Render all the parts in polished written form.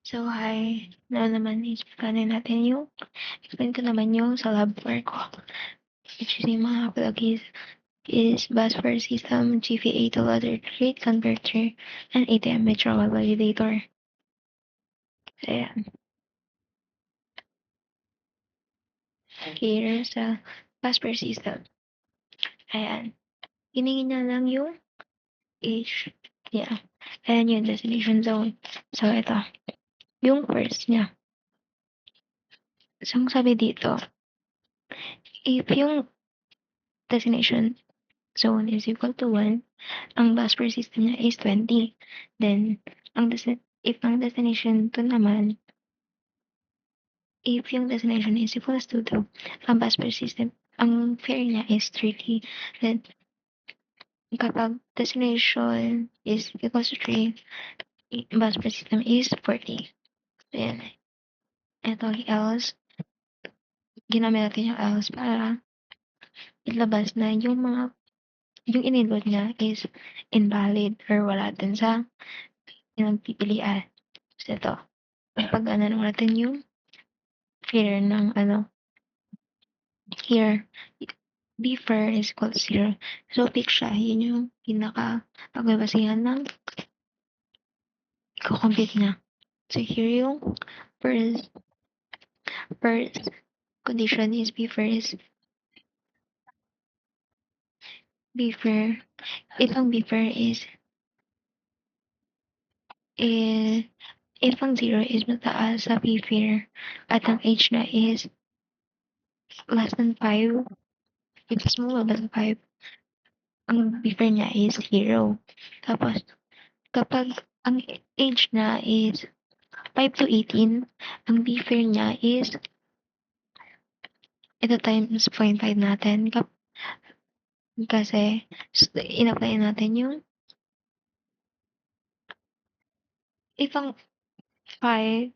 So, hi. Na naman explain natin explain ko naman yung sa lab work ko. Which is yung mga is busbar system, GPA to ladder rate converter, and ATM withdrawal validator. So, ayan. Here sa busbar system. Ayan. Hiningin niya lang yung age. Yeah. Ayan yung destination zone. So, ito. Yung first niya. So, ang sabi dito, if yung destination zone is equal to 1, ang bus per system niya is 20. Then, if ang destination 2 naman, if yung destination is equals to 2, ang bus per system, ang fare niya is 30. Then, kapag destination is equals to 3, bus per system is 40. Then, ito else, ginamit natin yung else para ilabas na yung inilot niya is invalid or wala dun sa pinagpipilian. So, ito. Pag natin yung fare ng here, before is equal to 0. So, pick siya. Yun yung pagbabasihan ng i-compute niya. So, here yung first, first condition is before. If ang before is if ang 0 is mataas sa before at ang age na is less than 5, if smaller than 5, ang before niya is 0. Tapos, kapag ang age na is 5 to 18, ang buffer niya is ito times 0.5 natin. Kasi in-apply natin yung if ang 5,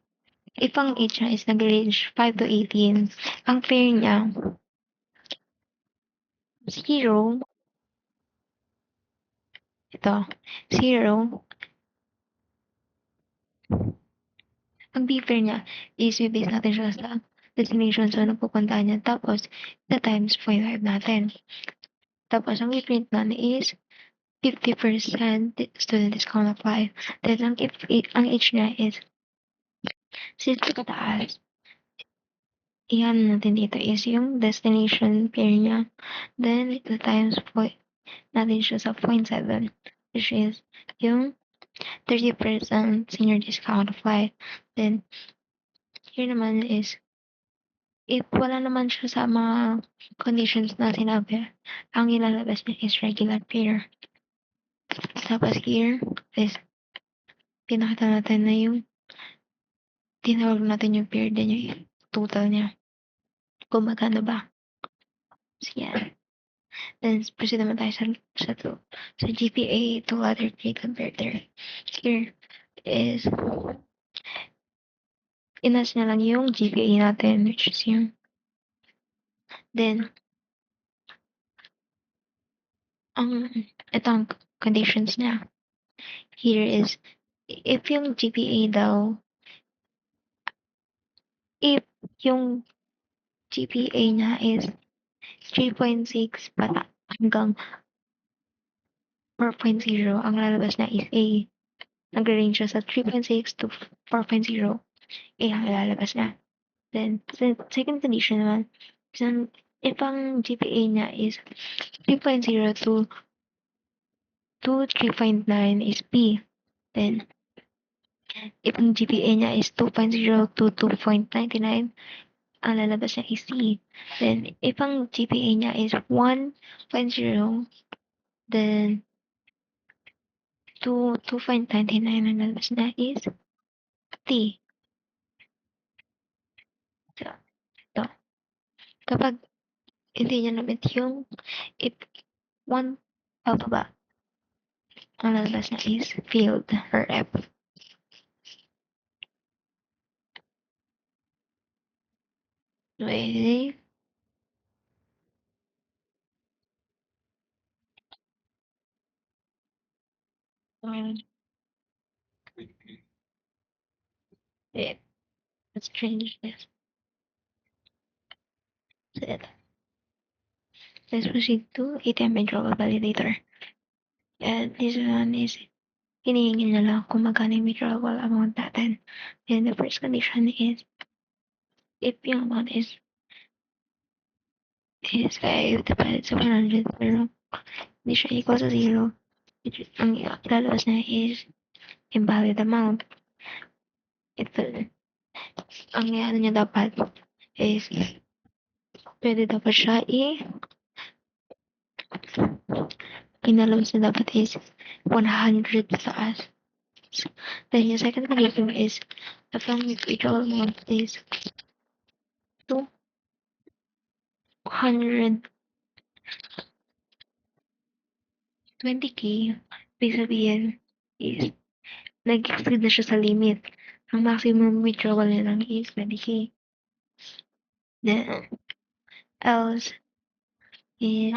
if ang age niya is nag-range 5 to 18, ang fare niya 0, ito, 0, ang buffer niya is base natin siya sa destination so napupuntahan niya. Tapos, ito times 0.5 natin. Tapos, ang i-print nun is 50% student discount apply. Then, ang age niya is since kataas, iyan natin dito is yung destination pair niya. Then, ito times natin siya sa 0.7, which is yung 30% senior discount apply. Then, here naman is if wala naman siya sa mga conditions na sinabi, ang ilalabas niya is regular pair. Tapos here is pinakita natin na yung tinawag natin yung pair din yung total niya. Kung magkano ba. So, yan. Then, proceed naman tayo sa GPA to other grade converter. Here is, inas na lang yung GPA natin, which is yung, then, itong conditions niya. Here is, if yung GPA daw, if yung GPA niya is 3.6 hanggang 4.0, ang lalabas na is A. Nag-range siya sa 3.6 to 4.0. A ang lalabas na. Then, second condition naman, if ang GPA niya is 3.0 to 3.9 is B. Then, if ang GPA niya is 2.0 to 2.99, ang lalabas niya is C. Then, if ang GPA niya is 1.0, then to 2.99, ang lalabas niya is T. So, ito. Kapag hindi niya namit yung if 1 ba, ang lalabas niya is field or F. Ready? Wait, let's change this. So ito. Let's proceed to ATM withdrawal validator. And this one is hinihingi na lang kung magkano yung withdrawal amount natin. And the first condition is if yung amount is 5 divided sa 100 pero hindi siya equal sa 0, ang ilalabas na is invalid amount. Ito, ang ano niya dapat is pwede dapat siya inalabas na dapat is 100 pataas. Then yung second condition is if ang withdrawal amount is 220k, ibig sabihin is nag-exceed na siya sa limit. Ang maximum withdrawal niya lang is 20k. Then, else is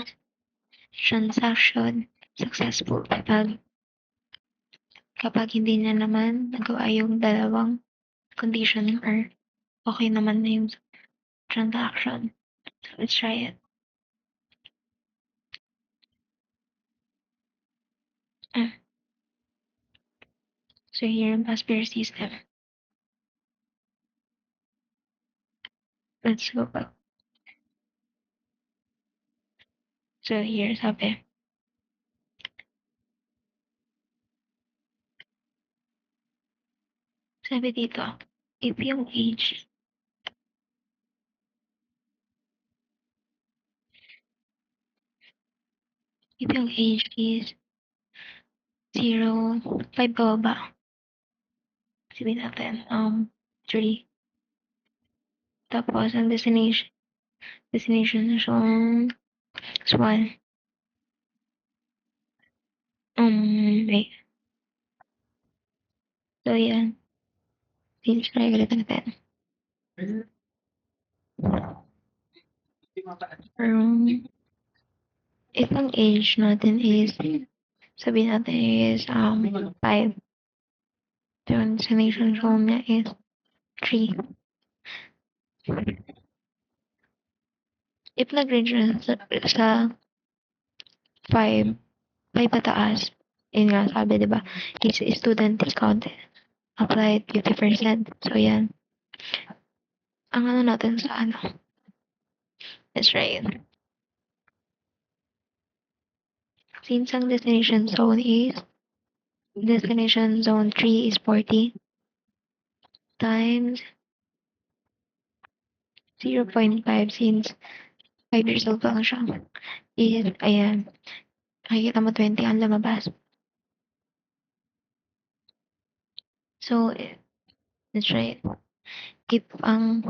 transaction successful kapag hindi niya naman nagawa yung dalawang condition or okay naman na yung transaction. So, let's try it. So, here in Passpare system. Let's go back. So, here, sabi dito, if yung age is 0, 5 pababa, sabihin natin, 3. Tapos, ang destination na siyang is 1. Wait. So, yan. Try ulit natin. If ang age natin is, sabihin natin is 5. Yung destination zone niya is 3. If nag-range na sa 5 pataas, yun nga sabi, di ba? Is student discount applied 50%. So, yan. Ang ano natin sa ano is right. Since ang destination zone 3 is 40 times 0.5 since 5 years old pa lang siya. Is, ayan, makikita mo 20 ang lumabas. So, that's right. If ang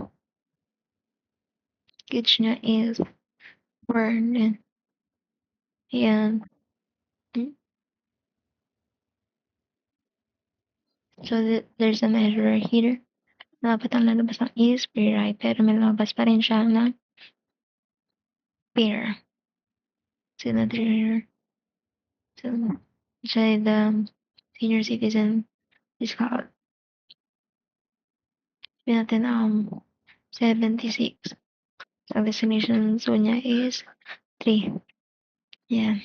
gauge niya is 4, then, ayan. So, there's a measure here. Dapat ang lalabas ng is pair, right? Pero may lalabas pa rin siya na pair. So, another, so, the senior citizen discount. Sabi natin, 76. Ang destination zone niya is 3. Yan.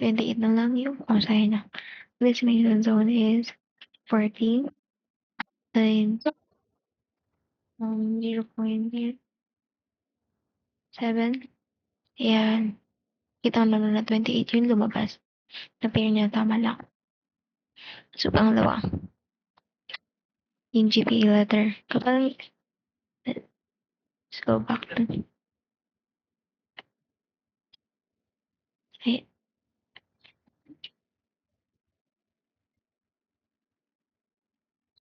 28 na lang yung pamasahe niya. Destination zone is 40 times 0.07. Yan. Kita mo na 28 yung lumabas. Na pair niya, tama lang. So, pangalawa. Yung GPA letter. Kapag, let's go back to, ay,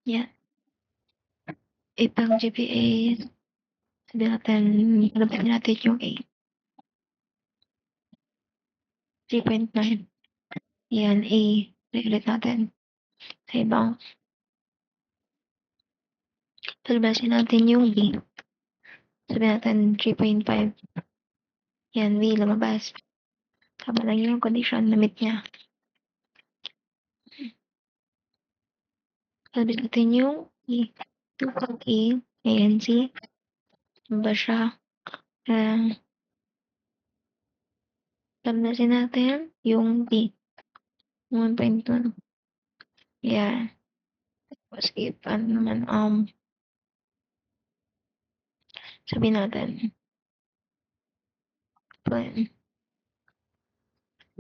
yeah. Ipang GPA, sabi natin, labasin natin yung 3.9. Yan, A. Ulit natin. Sa ibang, palabasin natin yung B. Sabi natin 3.5. Yan, B, lumabas. Tama lang yung condition na meet niya. Sabi natin yung P2.A, ayan si, ba siya? Tablasin natin yung P, 1.2. Ayan. Tapos if, ano naman, sabihin natin,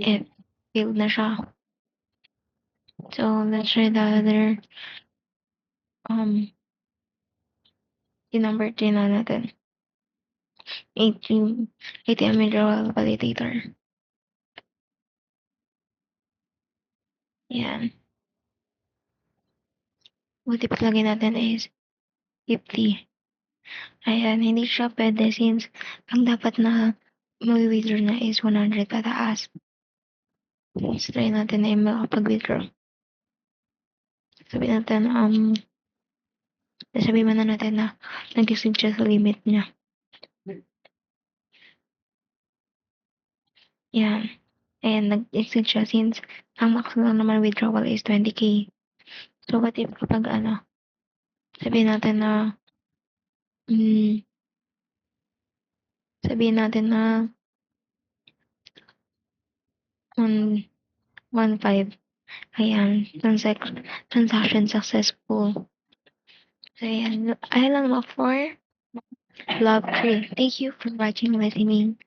if failed na siya. So, let's try the other, yung number 3 na natin. 18, ATM withdrawal validator. Yan. Multiple lagay natin is 50. Ayan, hindi siya pwede since ang dapat na mag-withdraw na is 100 pataas. Let's try natin na makapag-withdraw. Sabihin natin, sabihin man na natin na nag-exceed siya sa limit niya. Yan. And nag-exceed siya since ang maximum naman withdrawal is 20K. So, what if kapag sabihin natin na, sabihin natin na 1.5. Ayan, transaction successful. So, ayan, I lang mo for Love Tree. Thank you for watching and listening.